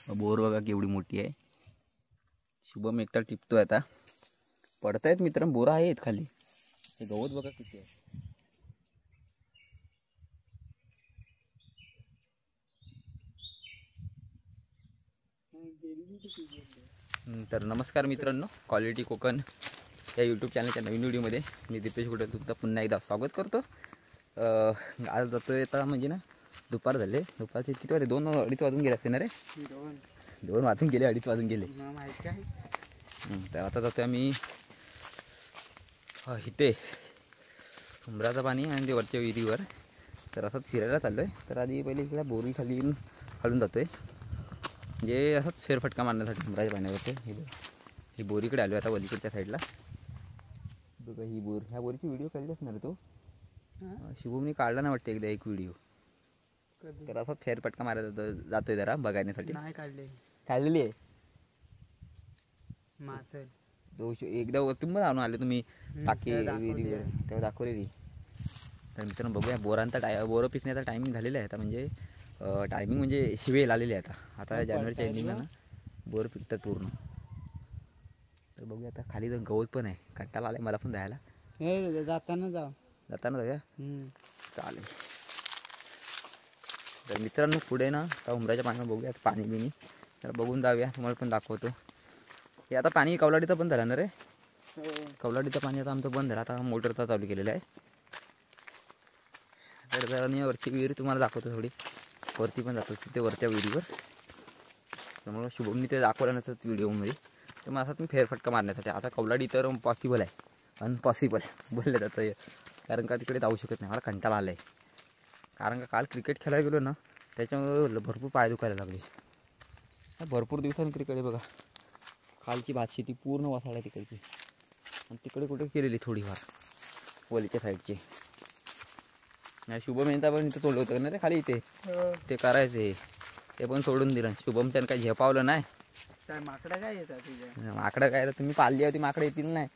Bore बघा केवढी मोठी आहे. शुभम एकटा टिपतोय आता. पडतायत मित्र, बोर आहेत खाली. हे गवत बघा किती आहे. तर नमस्कार मित्रांनो, क्वालिटी कोकण या यूट्यूब चॅनलच्या नवीन व्हिडिओमध्ये मी दीपेश गुडे तुमचं पुन्हा एकदा स्वागत करतो. आज जातोय आता म्हणजे ना दुपार झाले. दुपारचे किती वाजले? 2-2:30 वाजून गेले असते ना रे. 2 वाजून गेले, 2:30 वाजून गेले. तर आता जातोय आम्ही इथे उंबराचं पाणी आणि ते वरच्या विहिरीवर. तर असंच फिरायला चाललो आहे. तर आधी पहिले इकडे बोरी खाली खालून जातोय, म्हणजे असंच फेरफटका मारण्यासाठी उंबराच्या पाण्यावरती. ही बोरीकडे आलो आता, वलीकडच्या साईडला बघा. ही बोर, ह्या बोरीची व्हिडिओ काढली असणार तो शुभमनी काढला ना वाटतं एकदा एक व्हिडिओ. तर असंच फेरफटका मारायला जातोय जरा बघण्यासाठी. नाही काढलेली आहे मासळ. एकदा तुम्ही आणून आले तुम्ही टाकी विहिरीवर, तेव्हा दाखवलेली. तर मित्रांनो बघूया, बोरांचा बोरं पिकण्याचा टायमिंग झालेला आहे आता. म्हणजे टायमिंग म्हणजे शिवेल आलेले आहे आता जानेवारीच्या एंडिंगला ना बोर पिकतात पूर्ण. तर बघूया आता. खाली तर गवत पण आहे, कंटाळा आलाय मला पण जायला. जाताना जाऊया. चालेल. तर मित्रांनो पुढे ना आता उंबराच्या पाण्यावर बघूया पाणी बिणी, तर बघून जाऊया, तुम्हाला पण दाखवतो. हे आता पाणी कवलाडीचं बंद झालं ना रे. कवलाडीचं पाणी आता आमचं बंद झालं, आता मोटरचा चालू केलेला आहे. तर जरा वरची विहीर तुम्हाला दाखवतो, थोडी वरती पण जातो तिथे वरच्या विहिरीवर. त्यामुळं शुभमनी ते दाखवलं नसतं व्हिडिओमध्ये. तर मग असं मी फेरफटका मारण्यासाठी आता कवलाडी तर पॉसिबल आहे, अनपॉसिबल बोललं जातं. कारण का तिकडे जाऊ शकत नाही, मला कंटाळा आला आहे. कारण का काल क्रिकेट खेळायला गेलो ना, त्याच्यामुळे भरपूर पाय दुखायला लागले. भरपूर दिवसांनी क्रिकेट आहे बघा. कालची भातशेती पूर्ण वासाळ्या तिकडची, आणि तिकडे कुठे केलेली थोडीफार वलीच्या साईडची. शुभम यांचा पण इथं तोडलं होतं ना रे खाली, इथे ते करायचे, ते पण सोडून दिलं. शुभमच्यानं काही झेपावलं नाही. माकडं काय येतात? माकडं काय, तुम्ही पाळली होती माकडं येतील नाही.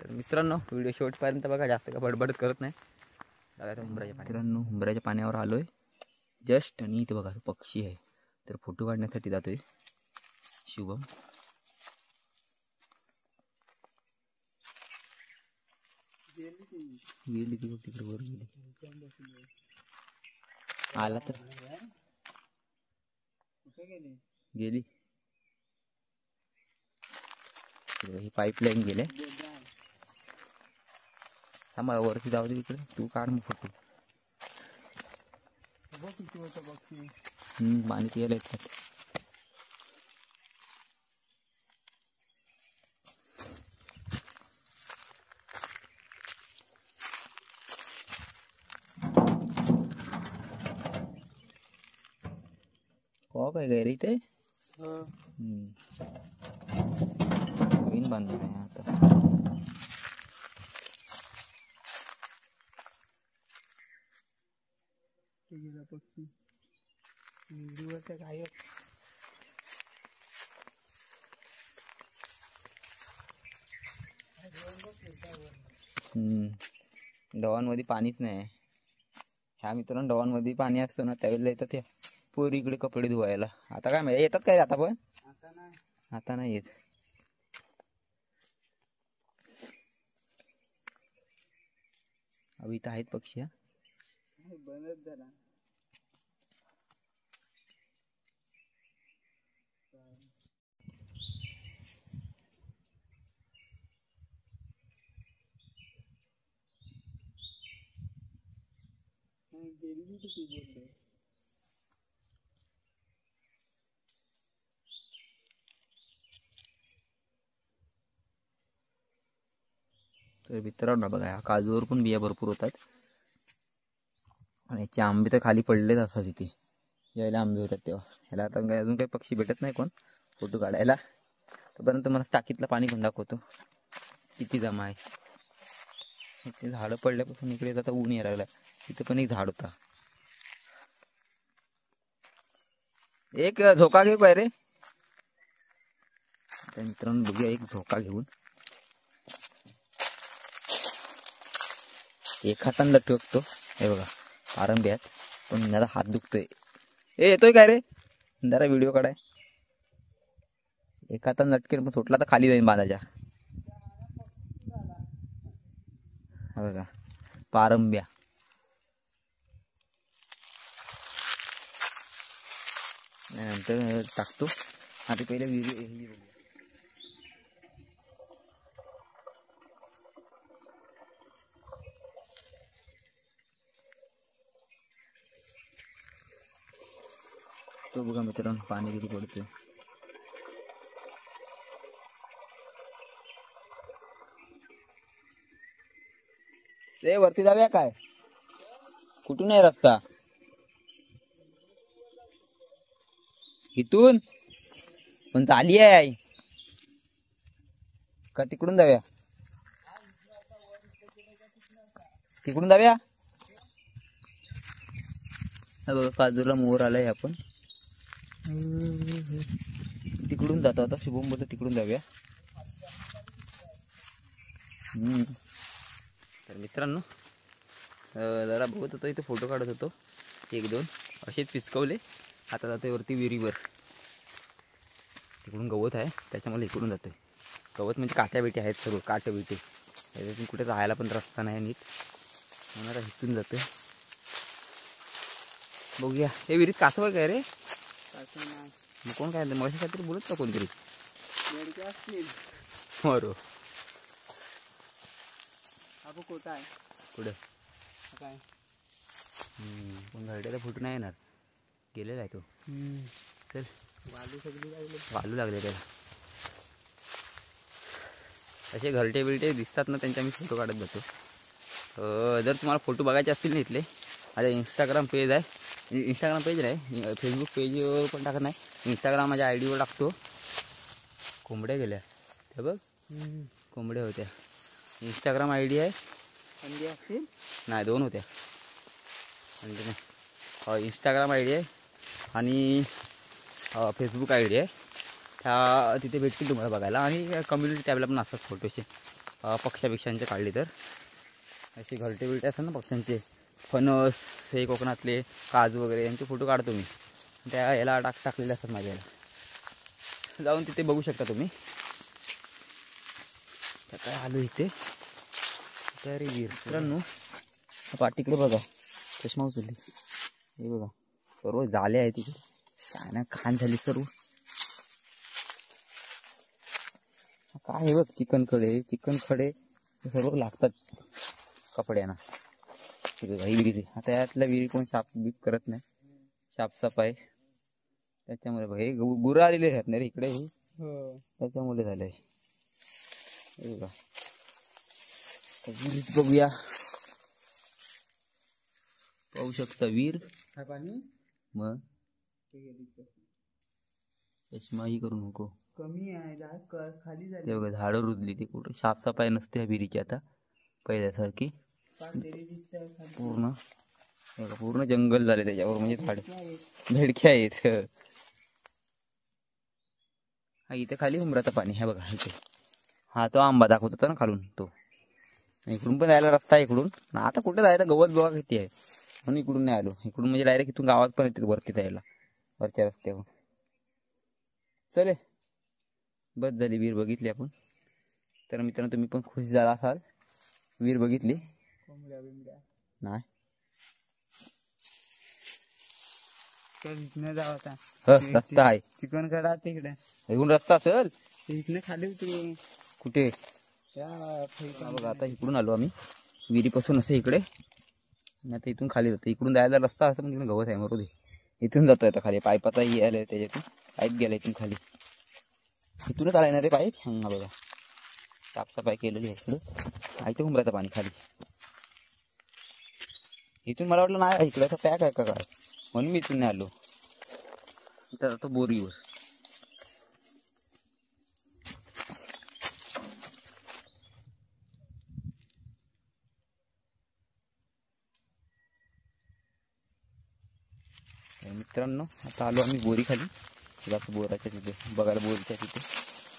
तर मित्रांनो व्हिडिओ शेवटपर्यंत बघा, जास्त का बडबड करत नाही. बघा उंबराच्या मित्रांनो, उंबराच्या पाण्यावर आलोय जस्ट, आणि इथे बघा पक्षी आहे. तर फोटो काढण्यासाठी जातोय शुभम. गेली ती तिकडे वर गेली. आला तर गेली. ही पाईपलाईन गेले. थांबा वरती जाऊ दे, तिकडे तू काढ मग फोटो. पाणी पियाला येतात. काय रे इथे नवीन बांधलं आहे आता. पक्षी व्हिडिओचा गायक. डवांमध्ये पाणीच नाही. ह्या मित्रांनो डवांमध्ये पाणी असतं ना त्यावेळेला येतात त्या पोरी इकडे कपडे धुवायला. आता काय माहिती येतात काय आता, पण आता नाही येत. इथं आहेत पक्षी. बनत जरा गेली किती बोलले. तर मित्रांनो बघा, काजूवर पण बिया भरपूर होतात. आणि याचे आंबे तर खाली पडलेच असतात इथे, यायला आंबे होतात तेव्हा. ह्याला आता काय अजून काही पक्षी भेटत नाही कोण फोटो काढायला. तोपर्यंत मला टाकीतलं पाणी पण दाखवतो किती जमा आहे. इथे झाडं पडल्यापासून इकडे आता ऊन यायला लागलं. इथं पण एक झाड होता. एक झोका घेऊ काय रे. तर मित्रांनो बघूया, एक झोका घेऊन एक हाताने लटकतो. हे बघा आरंभी आहेत, पण जरा हात दुखतोय. येतोय काय रे जरा व्हिडिओ काढाय. एका हातात लटकेल पण सुटला तर खाली जाईन बांधाच्या. हा बघा पारंब्या. नंतर टाकतो. आता पहिले व्हिडिओ तो बघा मित्रांनो पाणी किती पडतंय. ते वरती जाऊया काय? कुठून आहे रस्ता? इथून पण चाली आहे आई का तिकडून जाऊया? तिकडून जाऊया. बघा काजूला मोर आलाय. आपण तिकडून जातो आता. शुभम बोलतो तिकडून जाऊया. तर मित्रांनो जरा बघत होतो इथे फोटो काढत होतो. 1-2 असेच पिचकवले. आता जातोय वरती विहिरीवर. तिकडून गवत आहे त्याच्यामुळे इकडून जातोय. गवत म्हणजे काट्या बिट्या आहेत सर्व काटे बिटे. त्याच्यातून कुठे जायला पण रस्ता नाही नीट म्हणून आता इथून जातोय. बघूया. हे विहिरीत कासव काय रे? मग कोण काय मग काहीतरी बोलत का कोणतरी? बरोबर. हा कोटा आहे कुठे काय? पण घरट्याला फोटो नाही येणार. गेलेला आहे तो. चल वालू सगळी लागले. वालू लागले त्याला. असे घरटे बिरटे दिसतात ना त्यांच्या मी फोटो काढत जातो. जर तुम्हाला फोटो बघायचे असतील ना इथले माझा इंस्टाग्राम पेज आहे. इंस्टाग्राम पेज नाही फेसबुक पेजवर पण टाकत नाही. इंस्टाग्राम माझ्या आयडीवर टाकतो. कोंबड्या गेल्या ते बघ. कोंबड्या होत्या. इंस्टाग्राम आयडी आहे. अंडी असतील नाही 2 होत्या. अंडी नाही. इंस्टाग्राम आयडी आहे आणि फेसबुक आयडी आहे. त्या तिथे भेटतील तुम्हाला बघायला. आणि कम्युनिटी टॅबला पण असतात फोटोचे पक्ष्यापेक्षांचे काढले तर. असे घरटे बिरटे असतात ना पक्ष्यांचे. फणस हे कोकणातले काजू वगैरे यांचे फोटो काढतो मी. त्या याला टाकलेले असतात माझ्या याला. जाऊन तिथे बघू शकता तुम्ही. तर काय आलो इथे तरी वीर मित्रांनो. पाठीकडे बघा चष्मा उचलली. हे बघा सर्व जाले आहे तिकडे. काय ना खान झाली सर्व. काय हे बघ चिकन खडे सर्व लागतात कपड्यांना. ही विहिरी आता यातल्या विहिरी कोण साफ बीप करत नाही. साफसफाई त्याच्यामुळे बघ हे गुरं आलेले आहेत ना रे इकडे. त्याच्यामुळे झालंय. हे बघा विहिरीत बघूया. पाहू शकता विहीर. पाणी मग चष्मा ही करू नको. कमी आहे खाली झाली. ते बघा झाडं रुजली. ती कुठं साफसफाई नसते ह्या विहिरीची आता पहिल्यासारखी. पूर्ण जंगल झाले त्याच्यावर. म्हणजे झाड भेडक्या आहेत. हा इथे खाली उमराचं पाणी आहे बघा इथे. हा तो आंबा दाखवत होता ना खालून तो. इकडून पण जायला रस्ता आहे इकडून. आता कुठे जायचं गवत बघा किती आहे म्हणून इकडून नाही आलो. इकडून म्हणजे डायरेक्ट इथून गावात पण येते वरती जायला वरच्या रस्त्यावर. चले बस झाली विहीर बघितली आपण. तर मित्रांनो तुम्ही पण खुश झाला असाल. विहीर बघितली नाही रस्ता आहे चिकन कडा तिकडे इकडून रस्ता असेल. इकडे खाली उतरू कुठे बघा. आता इकडून आलो आम्ही विहिरीपासून असं इकडे. आता इथून खाली जातो. इकडून जायला रस्ता असं पण गवत आहे मरू दे. इथून जातोय आता खाली. पाईपाचा आलाय त्याच्यातून. पाईप गेला इथून खाली. इथूनच आलाय ना रे पाईप. हा बघा साफसफाई केलेली आहे इकडं. इथे उमराचं पाणी खाली. इथून मला वाटलं नाही इकडे असं पॅक आहे का काय म्हणून मी इथून नाही आलो. इथं जातो बोरीवर. मित्रांनो आता आलो आम्ही बोरी खाली. जातो बोराच्या तिथे बघायला. बोरीच्या तिथे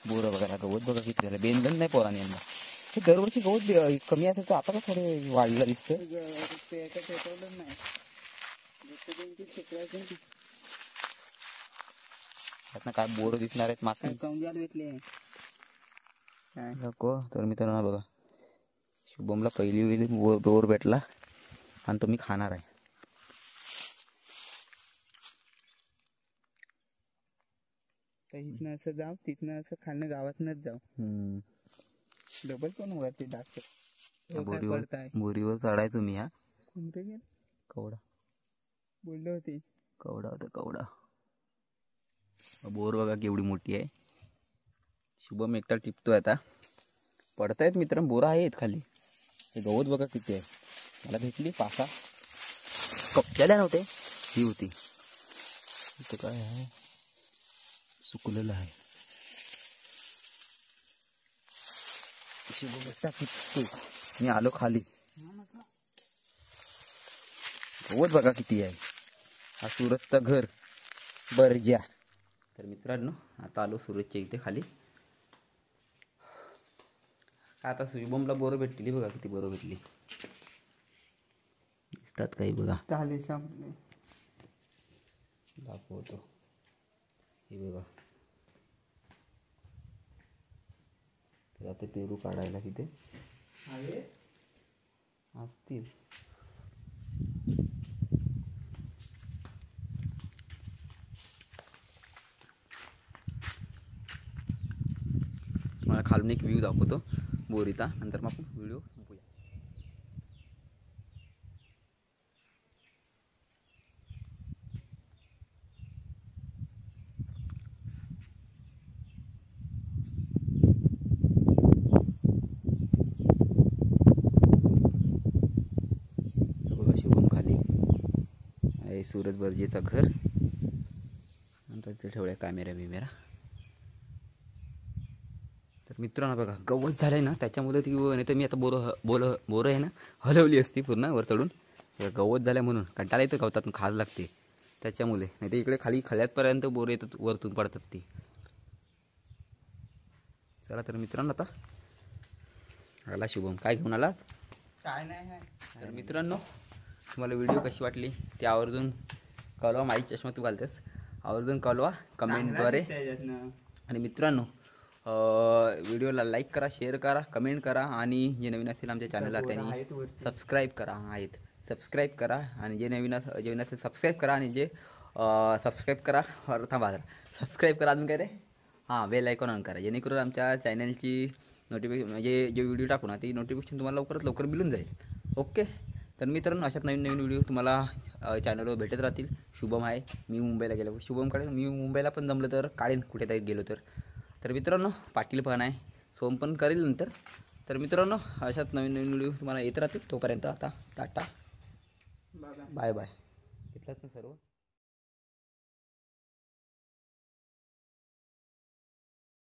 बोरं बघायला. गवत बघा किती झालं. बेंदन नाही पोराने यांना. हे दरवर्षी गवत कमी असायचं आता का थोडे वाढलं दिसतं. त्यातनं काय बोर दिसणार आहेत माती काय कौंजाल भेटले काय नको. तर मित्रांनो बघा, शुभमला पहिली बोर भेटला आणि तो मी खाणार आहे. तर इथनं असं जाऊ तिथनं असं खाणं गावातनच जाऊ. डबल पण वरती दाखव बोरीवर चढायचो मी. हा कोणते गेल कवडा बोलले होते. कवडा होता कवडा. बोर बघा केवढी मोठी आहे. शुभम एकटा टिपतोय आता. पडतायत मित्र, बोरं आहेत खाली. हे गवत बघा किती आहे. मला भेटली पासा कपच्याला नव्हते, ही होती. इथं काय आहे, सुकलेलं आहे. शुभम एकटा टिपतोय, मी आलो खाली. गवत बघा किती आहे. हा सूरजचा घर बरज्या. तर मित्रांनो आता आलो सूरजच्या इथे खाली. आता शुभमला बोरं भेटली बघा, किती बोरं भेटली दिसतात काही बघा. चालेल संपले. दाखवतो हे बघा. तर आता पेरू काढायला तिथे असतील. तुम्हाला खालून एक व्ह्यू दाखवतो बोरीचा, नंतर मग आपण व्हिडिओ संपूया. बघा शुभम खाली आहे, सूरज बर्जेचं घर. नंतर तिथे ठेवूया कॅमेरा. तर मित्रांनो बघा गवत झालंय ना, त्याच्यामुळे ती नाही तर मी आता बोरं आहे ना हलवली असती पूर्ण वर चढून. गवत झालं म्हणून कंटाळा येतं गवतातून खायला लागते त्याच्यामुळे. नाही तर इकडे खाली खल्यातपर्यंत बोरं येतात, वरतून पडतात ती. चला तर मित्रांनो आता आला शुभम. काय घेऊन आला? काय नाही. तर मित्रांनो तुम्हाला व्हिडिओ कशी वाटली ते आवर्जून कळवा. माझी चष्मा तू घालतेस, आवर्जून कळवा कमेंटद्वारे. आणि मित्रांनो व्हिडिओला लाईक करा, शेअर करा, कमेंट करा. आणि जे नवीन असेल आमच्या चॅनलला त्यांनी सबस्क्राईब करा. सबस्क्राईब करा. आणि जे नवीन असेल सबस्क्राईब करा. आणि जे सबस्क्राईब करा थांबा सबस्क्राईब करा. अजून काय रे, हां बेल आयकॉन ऑन करा, जेणेकरून आमच्या चॅनलची नोटिफिकेशन म्हणजे जे व्हिडिओ टाकू ना ती नोटिफिकेशन तुम्हाला लवकरात लवकर मिळून जाईल. ओके. तर मित्रांनो अशात नवीन व्हिडिओ तुम्हाला चॅनलवर भेटत राहतील. शुभम आहे, मी मुंबईला गेलो. शुभमकडे मी मुंबईला पण जमलं तर काढेन कुठेतरी गेलो तर मित्रांनो पाटील पण आहे, सोम पण करेल नंतर. तर मित्रांनो अशात नवीन व्हिडिओ तुम्हाला येत राहतील. तोपर्यंत आता टाटा बाय बाय. घेतलाच ना सर्व.